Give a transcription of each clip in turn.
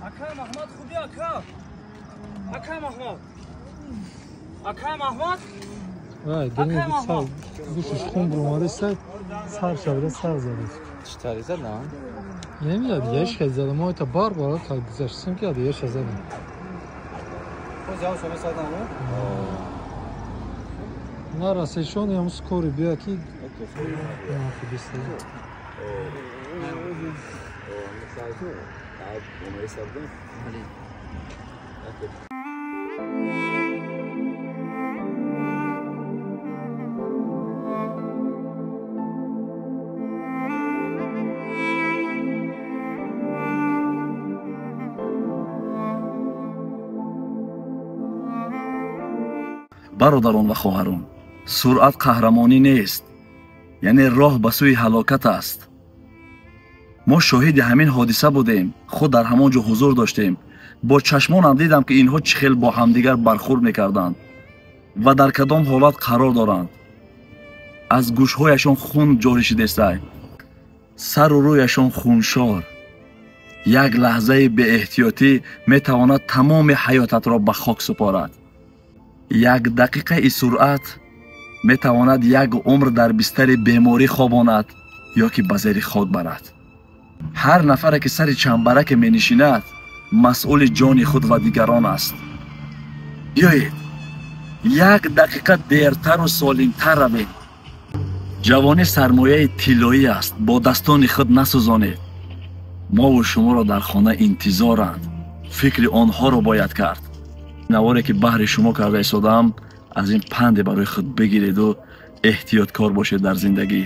Ака Маҳмад худи ака. Ака Маҳмад. Ака Маҳмад. Вай, денег сал. Гушиш хун бумари сай. Сар шавда сар задид. Читари задан? Немияд, яш хазада. Мо это бар бара так гузаштим ки ад яш хазада. Хоз яв шоме садан мо? На расешон ям скори бия ки. На худисти. бародарон ва хоҳарон, суръат қаҳрамонӣ нест, яъне роҳ ба сӯи ҳалокат аст. мо шоҳиди ҳамин ҳодиса будем, худ дар ҳамон ҷо ҳузур доштем. бо чашмонам дидам ки инҳо чӣ хел бо ҳамдигар бархӯрд мекарданд ва дар кадом ҳолат қарор доранд. аз гӯшҳояшон хун ҷорӣ шидестай, сару рӯяшон хуншор. як лаҳзаи беэҳтиётӣ метавонад тамоми ҳаётатро ба хок супорад. як дақиқаи суръат метавонад як умр дар бистари беморӣ хобонад ё ки ба зери хок барад. ҳар нафаре ки сари чамбараке менишинад, масъули ҷони худ ва дигарон аст. биёед як дақиқа дертару солимтар равед. ҷавонӣ сармояи тиллоӣ аст, бодастони худ насӯзонед. мову шуморо дар хона интизоранд, фикри онҳоро бояд кард. наворе ки баҳри шумо карда истодам, аз ин панде барои худ бигиреду эҳтиёткор бошед дар зиндагӣ.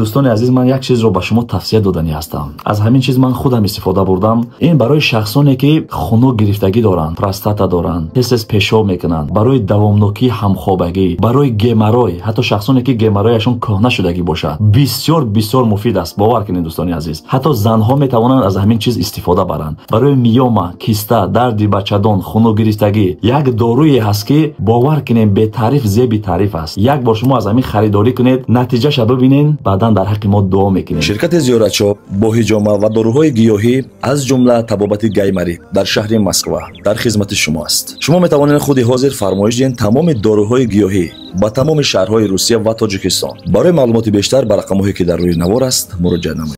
дӯстони азиз, ман як чизро ба шумо тавсия додани ҳастам. аз ҳамин чиз ман худам истифода бурдам. ин барои шахсоне ки хунук гирифтагӣ доранд, простата доранд, ҳисс пешоб мекунанд, барои давомнокии ҳамхобагӣ, барои геморрой, ҳатто шахсоне ки геморройашон коҳна шудагӣ бошад, бисёр бисёр муфид аст. бовар кунед дӯстони азиз, ҳатто занҳо метавонанд аз ҳамин чиз истифода баранд. барои миёма, киста, дарди бачадон, хунук гирифтагӣ як доруе ҳаст ки бовар кунед бетариф зеби тариф аст. як бор шумо аз ҳамин харидорӣ кунед, натиҷаша бибинед, баъдан дар ҳаққи мо дуо мекунем. ширкати зиёратшоп бо ҳиҷома ва доруҳои гиёҳӣ аз ҷумла табобати гаймарӣ дар шаҳри Москва дар хизмати шумо аст. шумо метавонед худи ҳозир фармоиш диҳед тамоми доруҳои гиёҳӣ ба тамоми шаҳрҳои Русия ва Тоҷикистон. барои маълумоти бештар ба рақамҳое ки дар рӯи навор аст муроҷиат намоед.